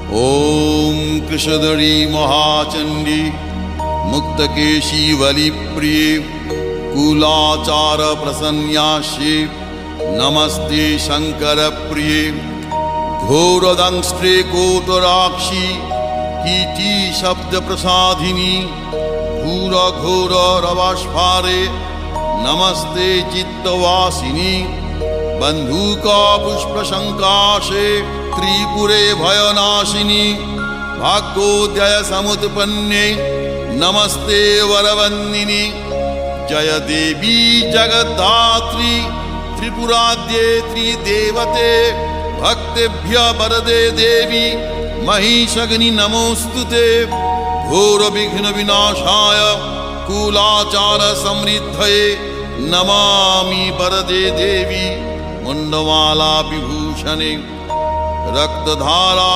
ॐ कृशधरी महाचण्डी मुक्तकेशी वलिप्रिये कुलाचार प्रसन्यास्ये नमस्ते शङ्करप्रिये घोरदंष्ट्रे कोटराक्षी कीटी शब्दप्रसादिनी घोरघोररवस्फारे नमस्ते चित्तवासिनी बन्धुका पुष्पशङ्काशे त्रिपुरे भयनाशिनी भाग्योदय समुत्पन्ने नमस्ते वरवन्दिनी जय देवी जगद्धात्री त्रिपुराद्ये त्रिदेवते भक्तेभ्य वरदे देवी महिषग्नि नमोस्तुते घोर विघ्न विनाशाय कुलाचार समृद्धये नमामि वरदे देवी मुंडमाला विभूषणे रक्तधारा